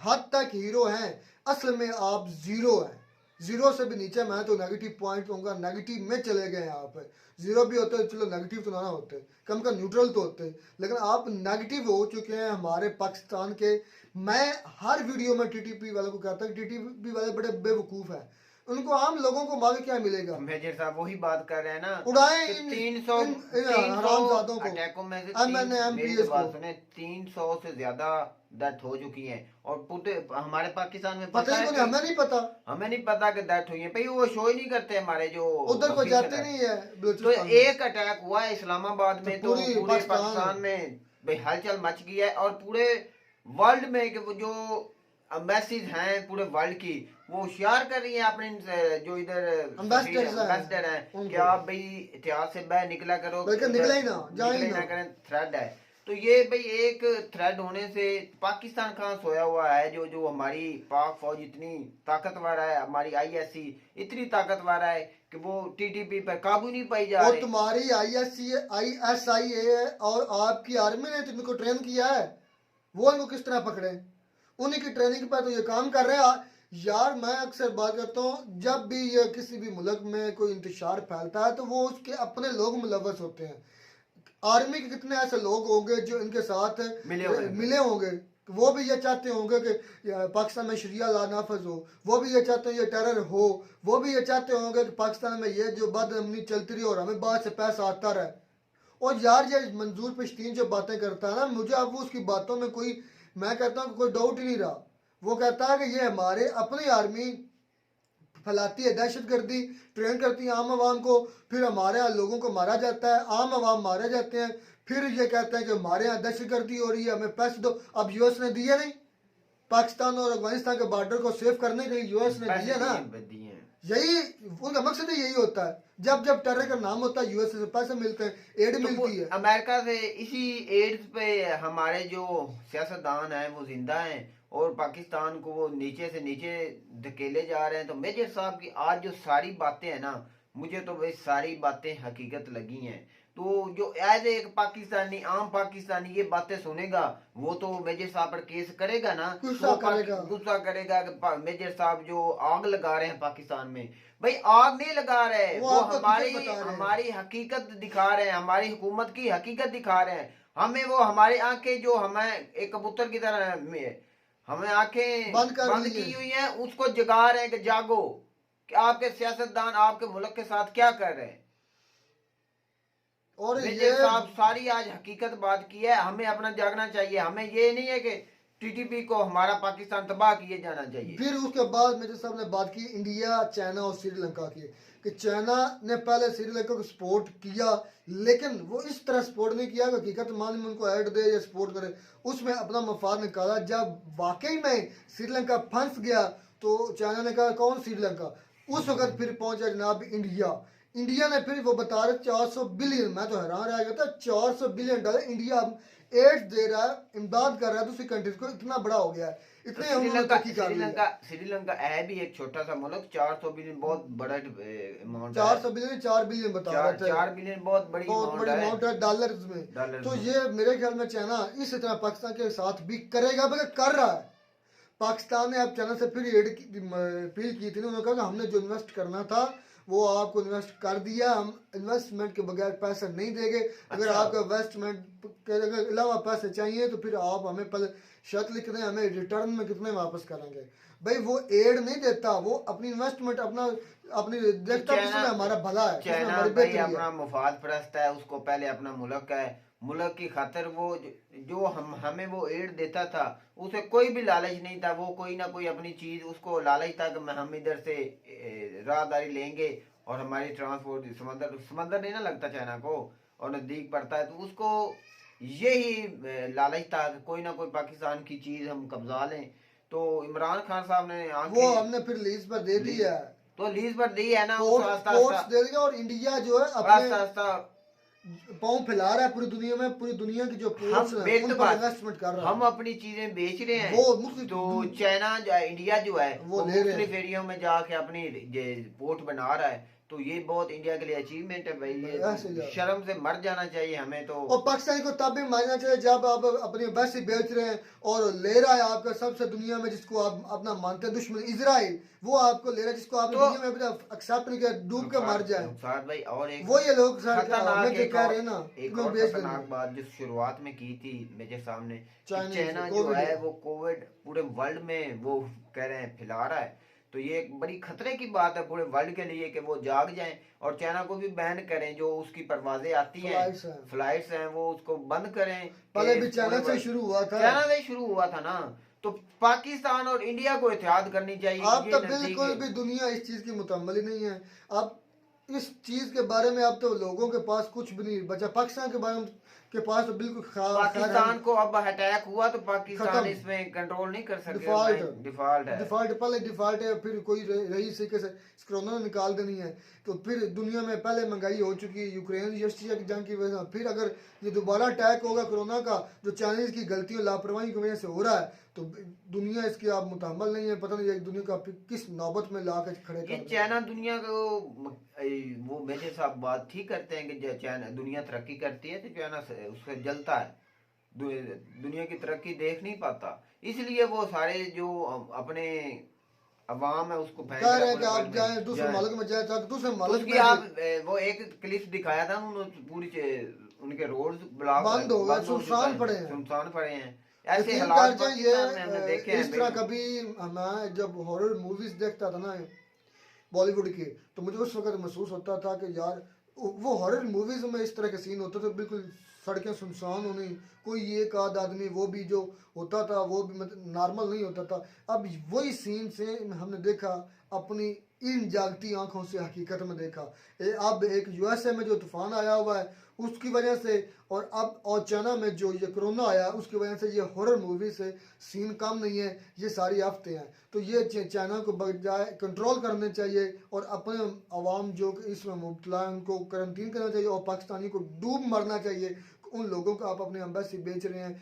हद तक हीरो हैं, असल में आप जीरो हैं। जीरो से भी नीचे मैं तो नेगेटिव पॉइंट कहूँगा, नेगेटिव में चले गए हैं आप। जीरो भी होते हैं, चलो नेगेटिव तो ना होते, कम का न्यूट्रल तो होते, लेकिन आप नेगेटिव हो चुके हैं हमारे पाकिस्तान के। मैं हर वीडियो में टीटीपी वालों को कहता हूँ, टीटीपी वाले बड़े बेवकूफ़ हैं, उनको आम लोगों को मांगे क्या मिलेगा। मेजर साहब वही बात कर रहे हैं ना, उड़ाएं 300 हरामजादों को। अटैकों में से MNMPS को 300 से ज्यादा डेथ हो चुकी है, और पूरे हमारे पाकिस्तान में पता ही है नहीं, हमें नहीं पता, हमें नहीं पता कि डेथ हुई है भाई, वो शो ही नहीं करते हमारे जो उधर को जाते नहीं है। तो एक अटैक हुआ है इस्लामाबाद में, तो पूरे पाकिस्तान में भाई हलचल मच गई है, और पूरे वर्ल्ड में कि वो जो मैसेज हैं पूरे वर्ल्ड की, वो होशियार कर रही है अपने जो इधर एम्बेसडर हैं कि आप भाई इतिहास से बाहर निकला करो, निकला ही ना, जा ही ना करें, थ्रेड है। तो ये भाई एक थ्रेड होने से पाकिस्तान कहाँ सोया हुआ है, जो हमारी पाक फौज इतनी ताकतवर है, हमारी ISC इतनी ताकतवर है कि वो TTP पर काबू नहीं पाई जा रही। तुम्हारी ISIA और आपकी आर्मी ने तुमको ट्रेन किया है, वो इनको किस तरह पकड़े, उन्हीं की ट्रेनिंग पर तो ये काम कर रहे हैं यार। मैं अक्सर बात करता हूँ, जब भी ये किसी भी मुल्क में कोई इंतशार फैलता है तो वो उसके अपने लोग मुलव्वस होते हैं। आर्मी के कितने ऐसे लोग होंगे जो इनके साथ मिले होंगे, वो भी ये चाहते होंगे कि पाकिस्तान में शरिया ला नाफज हो, वो भी ये चाहते हैं ये टेरर हो, वो भी ये चाहते होंगे कि पाकिस्तान में ये जो बदअमनी चलती रही और हमें बाद से पैसा आता रहे। और यार ये मंजूर पश्तीन जो बातें करता है ना, मुझे अब उसकी बातों में कोई, मैं कहता हूँ कोई डाउट ही नहीं रहा। वो कहता है कि ये हमारे अपनी आर्मी फैलाती है दहशतगर्दी, ट्रेन करती है आम आवाम को, फिर हमारे यहाँ लोगों को मारा जाता है, आम आवाम मारे जाते हैं, फिर ये कहते हैं कि हमारे यहाँ दहशतगर्दी हो रही है, हमें पैसे दो। अब यूएस ने दिए नहीं, पाकिस्तान और अफगानिस्तान के बॉर्डर को सेव करने के लिए यूएस ने दिए ना, यही उनका मकसद ही यही होता है। जब जब टेरर का नाम होता है यूएस से पैसे मिलते हैं, एड मिलती है अमेरिका से। इसी एड्स पे हमारे जो सियासतदान हैं वो जिंदा हैं, और पाकिस्तान को वो नीचे से नीचे धकेले जा रहे हैं। तो मेजर साहब की आज जो सारी बातें हैं ना, मुझे तो भाई सारी बातें हकीकत लगी हैं। तो जो एज एक पाकिस्तानी, आम पाकिस्तानी ये बातें सुनेगा, वो तो मेजर साहब पर केस करेगा ना, गुस्सा करेगा कि मेजर साहब जो आग लगा रहे हैं पाकिस्तान में। भाई आग नहीं लगा रहे, वो हमारी हकीकत दिखा रहे हैं, हमारी हुकूमत की हकीकत दिखा रहे हैं। हमें वो हमारी आंखें जो हमें एक कबूतर की तरह हमें आंखें बंद की हुई हैं, उसको जगा रहे हैं कि जागो, कि आपके सियासतदान आपके मुल्क के साथ क्या कर रहे हैं। और ये साहब सारी आज हकीकत बात की है, हमें अपना जागना चाहिए। हमें ये नहीं है कि TTP को हमारा पाकिस्तान तबाह किए जाना चाहिए। फिर उसके बाद मेरे साहब ने बात की इंडिया, चाइना और श्रीलंका की, कि चाइना ने पहले श्रीलंका को सपोर्ट किया, लेकिन वो इस तरह सपोर्ट नहीं किया कि हकीकत मान में उनको ऐड दे या सपोर्ट करे, उसमें अपना मफाद निकाला। जब वाकई में श्रीलंका फंस गया तो चाइना ने कहा कौन श्रीलंका, उस वक्त फिर पहुंचा जनाब इंडिया। इंडिया ने फिर वो बता रहे 400 बिलियन, मैं तो हैरान रह गया था, $400 बिलियन इंडिया एड दे रहा है, इमदाद कर रहा है दूसरी कंट्रीज को, इतना बड़ा हो गया है। इतने श्रीलंका है भी एक छोटा सा मुल्क, 400 बिलियन बहुत बड़ा अमाउंट, 400 बिलियन 4 बिलियन बता रहे थे, 4 बिलियन बहुत बड़ी अमाउंट है डॉलर्स में। तो ये मेरे ख्याल में चाइना इस तरह पाकिस्तान के साथ भी करेगा, बल्कि कर रहा है। पाकिस्तान ने अब चाइना से फिर एड की अपील की थी, उन्होंने कहा हमने जो इन्वेस्ट करना था वो आपको इन्वेस्ट कर दिया, हम इन्वेस्टमेंट के बगैर पैसा नहीं देंगे। अगर आपका इन्वेस्टमेंट के अलावा पैसे चाहिए तो फिर आप हमें पहले शर्त लिख दें, हमें रिटर्न में कितने वापस करेंगे। भाई वो एड नहीं देता, वो अपनी इन्वेस्टमेंट अपनी देखता है किसमें हमारा भला है, किसमें हमारी बेहतरी है। अपना मुफाद परस्त है, उसको पहले अपना मुल्क है, मुल्क की खातिर वो जो हमें वो एड देता था, उसे कोई भी लालच नहीं था। वो कोई ना कोई अपनी चीज, उसको लालच था कि हम इधर से राहदारी लेंगे और हमारी ट्रांसपोर्ट समंदर नहीं ना लगता चाइना को और नजदीक पड़ता है, तो उसको यही लालच था कि कोई ना कोई पाकिस्तान की चीज हम कब्जा लें। तो इमरान खान साहब ने वो हमने फिर लीज पर दे दी है, तो लीज पर दी है ना, दे दिया। और इंडिया जो है अपने पाँव फैला रहा है पूरी दुनिया में, पूरी दुनिया की जो पोर्ट्स हम हैं उन पर इन्वेस्टमेंट कर रहा हम है। अपनी चीजें बेच रहे हैं, वो मुख्तलिफ तो चाइना इंडिया जो है वो वो ले रहे हैं। मुख्तलिफ एरियो में जाके अपनी पोर्ट बना रहा है। तो ये बहुत इंडिया के लिए अचीवमेंट है भाई, ऐसे ही ये है। शर्म से मर जाना चाहिए हमें तो। और पाकिस्तान को तब भी मानना चाहिए जब आप अपनी एम्बेसी बेच रहे हैं और ले रहा है आपका सबसे दुनिया में जिसको आप अपना मानते हैं दुश्मन इजराइल, वो आपको ले रहा है जिसको आपने तो- दुनिया में एक्सेप्ट नहीं किया, डूब के मर जाए। साथ भाई और एक वो ये लोग खतरनाक जो एक कह और- रहे हैं ना एक कि और बेच खतरनाक देंगे। बात जो शुरुआत में की थी मेरे सामने कि चाइना चाइना से जो कोविड है है। वो कोविड पूरे वर्ल्ड में वो कह रहे हैं फैला रहा है। तो ये एक बड़ी खतरे की बात है पूरे वर्ल्ड के लिए कि वो जाग जाएं और चाइना को भी बैन करें, जो उसकी परवाजें आती फ्लाइट्स हैं हैं। फ्लाइट्स हैं वो उसको बंद करें। पहले कि भी चाइना पूरे से वर्ल्ड- शुरू हुआ था। चाइना से शुरू हुआ था ना, तो पाकिस्तान और इंडिया को एहतियात करनी चाहिए कि आप ये तो नजदीक बिल्कुल है। भी दुनिया इस चीज की मुतम्मल ही नहीं है। अब इस चीज के बारे में अब तो लोगों के पास कुछ भी नहीं बचा। पाकिस्तान के बारे में के पास तो बिल्कुल पाकिस्तान को अब अटैक हुआ तो पाकिस्तान खत्म। इसमें कंट्रोल नहीं कर सकते। डिफॉल्ट डिफॉल्ट है। डिफॉल्ट पहले डिफॉल्ट है, फिर कोई रही तरीके से इस कोरोना निकाल देनी है। तो फिर दुनिया में पहले महंगाई हो चुकी है यूक्रेन रशिया की जंग की वजह से, फिर अगर ये दोबारा अटैक होगा कोरोना का जो चाइनीज की गलतियों लापरवाही की वजह से हो रहा है, तो दुनिया इसकी आप मुतहम्मल नहीं है। पता नहीं दुनिया का किस नौबत में ला के खड़े ये कर दें। चाइना दुनिया को वो मेरे साथ बात ठीक करते हैं कि जब चाइना दुनिया तरक्की करती है तो चाइना उससे जलता है, दुनिया की तरक्की देख नहीं पाता, इसलिए वो सारे जो अपने अवाम है उसको कह रहे हैं कि आप जाए दूसरे मुल्क में जाए ताकि दूसरे मुल्क उसकी में आप वो एक क्लिप दिखाया था उन्होंने पूरी उनके रोड ब्लॉक बंद हो गए, सुनसान पड़े हैं। सुनसान पड़े हैं। ऐसे यकीन हालात कर जाए पाकिस्तान में हमने देखे ये हैं इस तरह बिल्कुल। कभी मैं जब हॉरर मूवीज देखता था ना बॉलीवुड की, तो मुझे उस वक्त महसूस होता था कि यार वो हॉरर मूवीज में इस तरह के सीन होते थे, बिल्कुल सड़कें सुनसान होनी, कोई एक आध आदमी वो भी जो होता था वो भी मतलब नॉर्मल नहीं होता था। अब वही सीन से हमने देखा अपनी इन जागती आंखों से हकीकत में देखा। अब एक यूएसए में जो तूफान आया हुआ है उसकी वजह से, और अब और चाइना में जो ये कोरोना आया उसकी वजह से ये हॉरर मूवी से सीन कम नहीं है, ये सारी आफतें हैं। तो ये चाइना को बजाय कंट्रोल करने चाहिए और अपने अवाम जो इसमें मुब्तला है उनको क्वारंटीन करना चाहिए और पाकिस्तानी को डूब मरना चाहिए। उन लोगों को आप अपने एम्बेसी बेच रहे हैं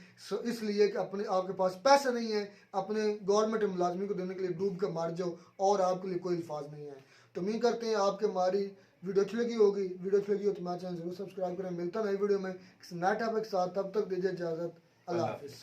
इसलिए कि अपने आपके पास पैसे नहीं है अपने गवर्नमेंट मुलाजमी को देने के लिए, डूब कर मार जाओ और आपके लिए कोई अल्फाज नहीं है। तो उम्मीद करते हैं आपके हमारी वीडियो अच्छी लगी होगी। वीडियो अच्छी लगी हो तो हमारे चैनल जरूर सब्सक्राइब करें। मिलता नई वीडियो में किसी नए टॉपिक के साथ, तब तक दीजिए इजाज़त। अल्लाह हाफिज़।